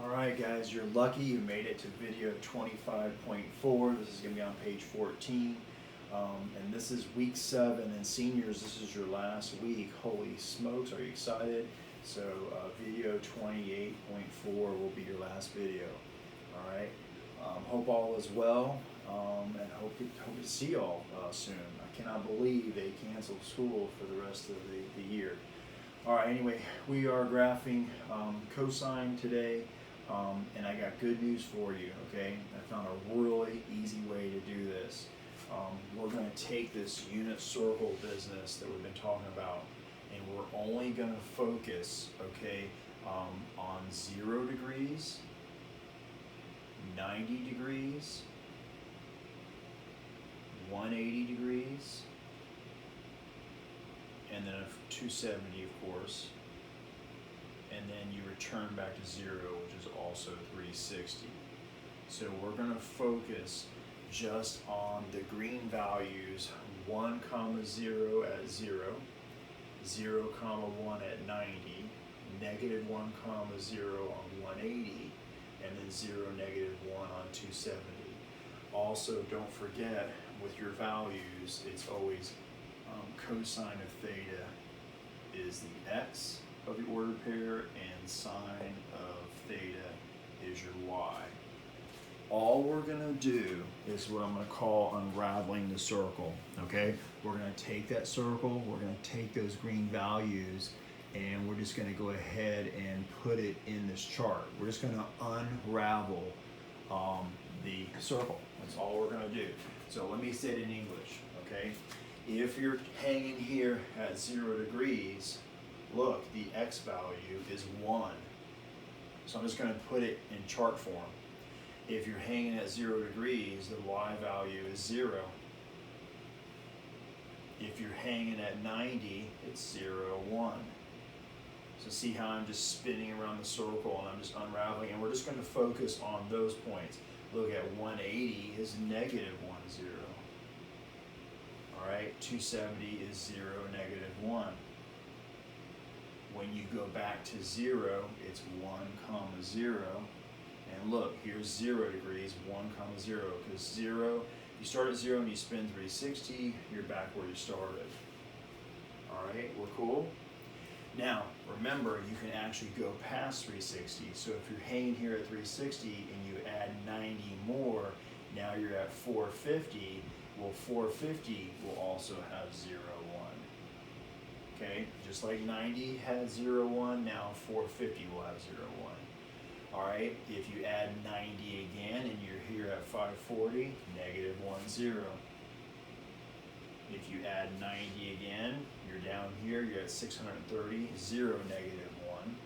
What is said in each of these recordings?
Alright guys, you're lucky you made it to video 25.4. This is going to be on page 14. And this is week 7, and seniors, this is your last week. Holy smokes, are you excited? So video 28.4 will be your last video. Alright, hope all is well, and hope to see you all soon. I cannot believe they canceled school for the rest of the year. Alright, anyway, we are graphing cosine today. And I got good news for you, okay? I found a really easy way to do this. We're going to take this unit circle business that we've been talking about, and we're only going to focus, okay, on 0 degrees, 90 degrees, 180 degrees, and then 270, of course. And then you return back to 0, which is also 360. So we're going to focus just on the green values 1, 0 at 0, 0, 1 at 90, negative 1, 0 on 180, and then 0, negative 1 on 270. Also, don't forget with your values, it's always cosine of theta is the x of the ordered pair, and sine of theta is your y. All we're going to do is what I'm going to call unraveling the circle, okay? We're going to take that circle, we're going to take those green values, and we're just going to go ahead and put it in this chart. We're just going to unravel the circle. That's all we're going to do. So let me say it in English, okay? If you're hanging here at 0 degrees, look, the x value is 1. So I'm just going to put it in chart form. If you're hanging at 0 degrees, the y value is 0. If you're hanging at 90, it's 0, 1. So see how I'm just spinning around the circle and I'm just unraveling, and we're just going to focus on those points. Look at 180 is negative 1, 0. Alright, 270 is 0, negative 1. When you go back to 0, it's 1, 0. And look, here's 0 degrees, 1, 0. Because 0, you start at 0 and you spin 360, you're back where you started. Alright, we're cool? Now, remember, you can actually go past 360. So if you're hanging here at 360 and you add 90 more, now you're at 450. Well, 450 will also have 0, 1. Okay, just like 90 had 0, 1, now 450 will have 0, 1. Alright, if you add 90 again and you're here at 540, negative 1, 0. If you add 90 again, you're down here, you're at 630, 0, negative 1.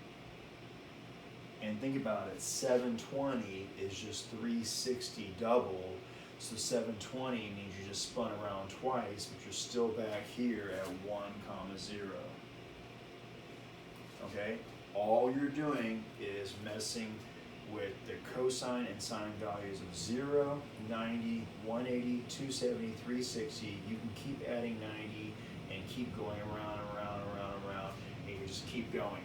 And think about it, 720 is just 360 doubled. So 720 means you just spun around twice, but you're still back here at 1, 0. Okay? All you're doing is messing with the cosine and sine values of 0, 90, 180, 270, 360. You can keep adding 90 and keep going around, and you just keep going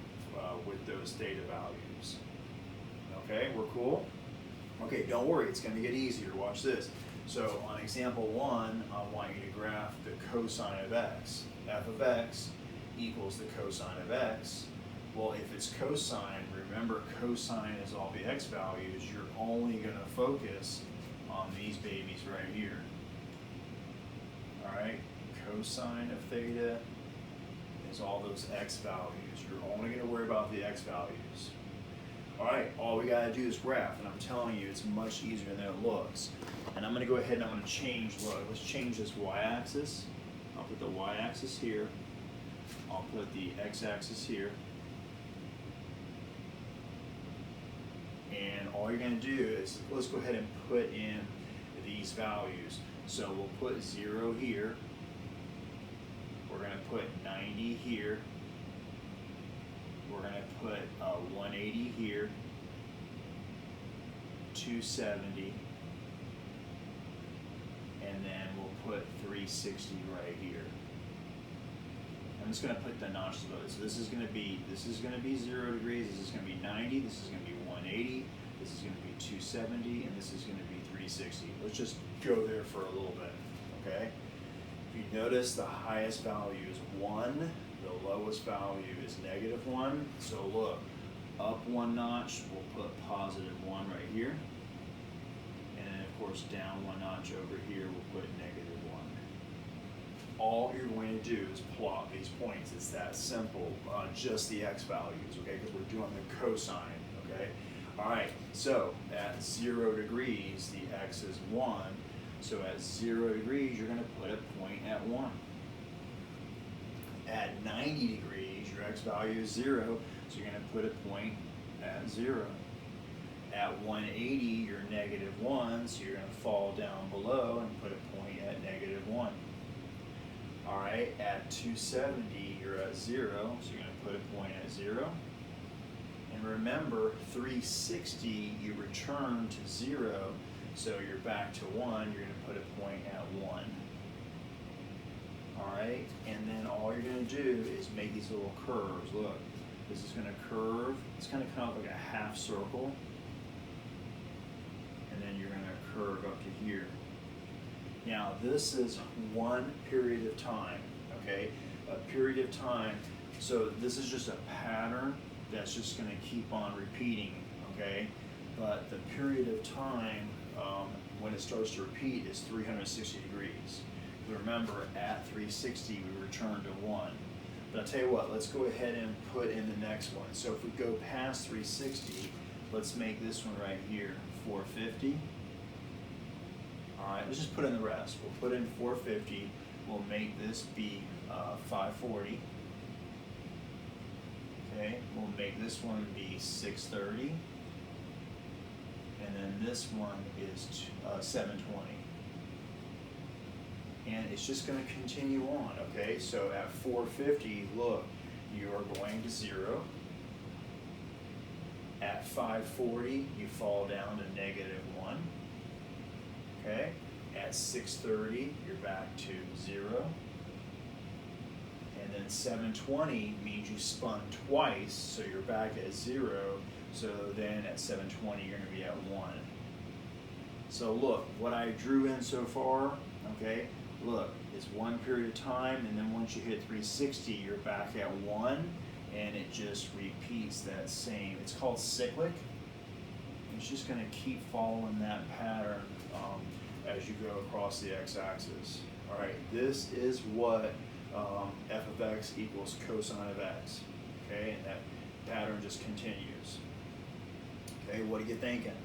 with those theta values. Okay, we're cool? Okay, don't worry, it's going to get easier. Watch this. So on example 1, I want you to graph the cosine of x. F of x equals the cosine of x. Well, if it's cosine, remember cosine is all the x values. You're only going to focus on these babies right here. Alright, cosine of theta is all those x values. You're only going to worry about the x values. Alright, all we got to do is graph, and I'm telling you, it's much easier than it looks. And I'm going to go ahead and I'm going to change, look, let's change this y-axis. I'll put the y-axis here. I'll put the x-axis here. And all you're going to do is, let's go ahead and put in these values. So we'll put 0 here. We're going to put 90 here. We're going to put 180 here, 270, and then we'll put 360 right here. I'm just going to put the notches above it. So this is going to be 0 degrees, this is going to be 90, this is going to be 180. 180, this is going to be 270, and this is going to be 360. Let's just go there for a little bit, okay? If you notice, the highest value is 1, the lowest value is -1. So look, up 1 notch, we'll put +1 right here. And then of course down 1 notch over here, we'll put -1. All you're going to do is plot these points. It's that simple, just the x values, okay? Because we're doing the cosine, okay? All right, so at 0 degrees, the x is 1. So at 0 degrees, you're going to put a point at 1. At 90 degrees, your x value is 0, so you're going to put a point at 0. At 180, you're -1, so you're going to fall down below and put a point at -1. All right, at 270, you're at 0, so you're going to put a point at 0. And remember, 360, you return to 0, so you're back to 1, you're going to put a point at 1. All right, and then all you're going to do is make these little curves. Look, this is going to curve. It's going to come up like a half circle. And then you're going to curve up to here. Now, this is one period of time, okay? A period of time. So this is just a pattern that's just going to keep on repeating, okay? But the period of time when it starts to repeat is 360 degrees. Remember, at 360, we return to 1. But I'll tell you what, let's go ahead and put in the next one. So if we go past 360, let's make this one right here 450. All right, let's just put in the rest. We'll put in 450. We'll make this be 540. Okay, we'll make this one be 630. And then this one is 720. And it's just going to continue on, okay? So at 450, look, you are going to 0. At 540, you fall down to -1. Okay? At 630, you're back to 0. And then 720 means you spun twice, so you're back at 0. So then at 720, you're going to be at 1. So look, what I drew in so far, okay? Look, it's one period of time, and then once you hit 360, you're back at 1, and it just repeats that same. It's called cyclic. It's just going to keep following that pattern as you go across the x-axis. All right, this is what f of x equals cosine of x. Okay, and that pattern just continues. Okay, what are you thinking?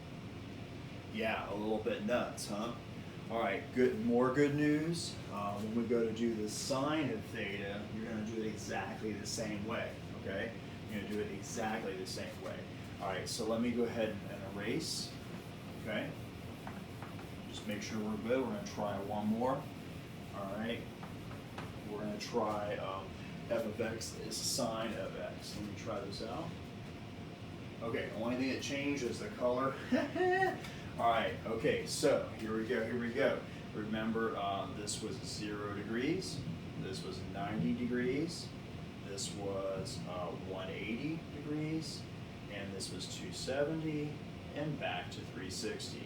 Yeah, a little bit nuts, huh? All right, more good news. When we go to do the sine of theta, you're going to do it exactly the same way, okay? You're going to do it exactly the same way. All right, so let me go ahead and erase, okay? Just make sure we're good. We're going to try one more. All right, we're going to try f of x is sine of x. Let me try this out. Okay, the only thing that changed is the color. All right, okay, so here we go. Remember, this was 0 degrees, this was 90 degrees, this was 180 degrees, and this was 270, and back to 360.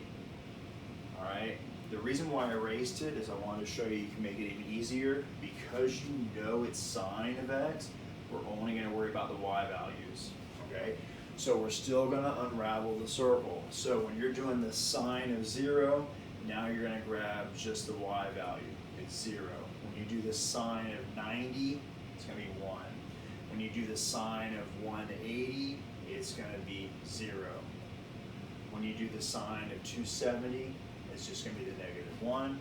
All right, the reason why I erased it is I wanted to show you can make it even easier. Because you know it's sine of x, we're only going to worry about the y values, okay? So we're still going to unravel the circle. So when you're doing the sine of 0, now you're going to grab just the y value. It's 0. When you do the sine of 90, it's going to be 1. When you do the sine of 180, it's going to be 0. When you do the sine of 270, it's just going to be the -1.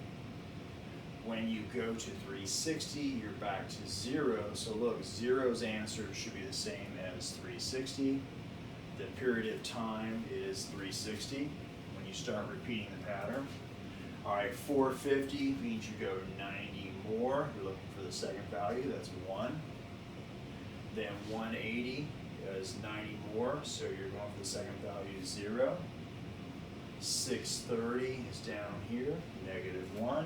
When you go to 360, you're back to 0. So look, 0's answer should be the same as 360. The period of time is 360 when you start repeating the pattern. All right, 450 means you go 90 more. You're looking for the second value, that's 1. Then 180 is 90 more, so you're going for the second value, 0. 630 is down here, -1.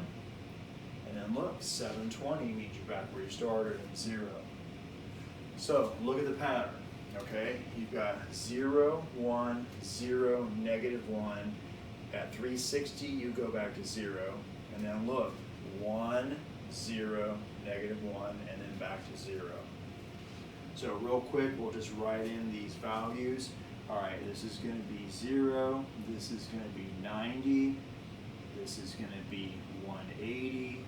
And then look, 720 means you're back where you started in 0. So look at the pattern. Okay, you've got 0, 1, 0, -1. At 360, you go back to 0, and then look, 1, 0, -1, and then back to 0. So real quick, we'll just write in these values. All right, this is going to be 0, this is going to be 90, this is going to be 180,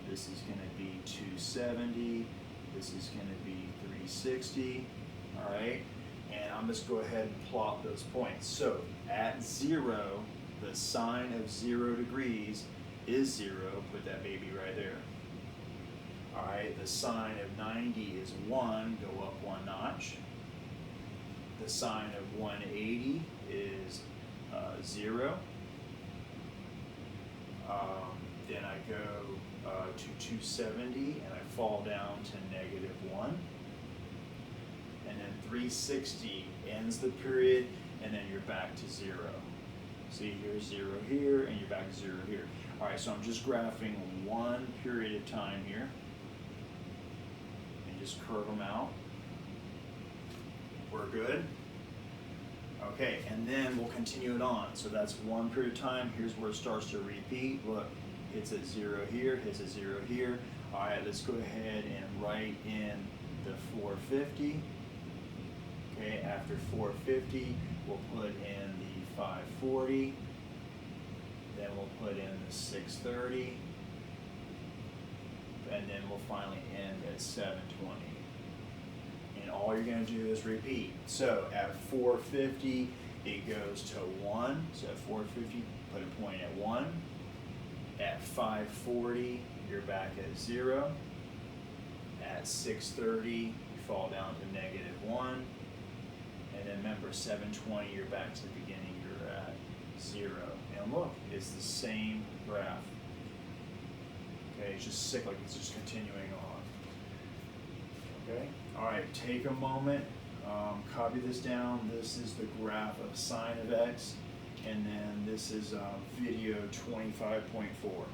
this is going to be 270, this is going to be 360, all right? And I'm just go ahead and plot those points. So at 0, the sine of 0 degrees is 0, put that baby right there. All right, the sine of 90 is 1, go up 1 notch. The sine of 180 is 0. Then I go to 270 and I fall down to -1. And then 360 ends the period, and then you're back to 0. See, here's 0 here, and you're back to 0 here. All right, so I'm just graphing one period of time here. And just curve them out. We're good? Okay, and then we'll continue it on. So that's one period of time. Here's where it starts to repeat. Look, hits at 0 here, hits at 0 here. All right, let's go ahead and write in the 450. Okay, after 450, we'll put in the 540. Then we'll put in the 630. And then we'll finally end at 720. And all you're going to do is repeat. So at 450, it goes to 1. So at 450, put a point at 1. At 540, you're back at 0. At 630, you fall down to -1. And then remember, 720, you're back to the beginning, you're at 0. And look, it's the same graph. Okay, it's just cyclic, it's just continuing on. Okay, all right, take a moment, copy this down. This is the graph of sine of x, and then this is video 25.4.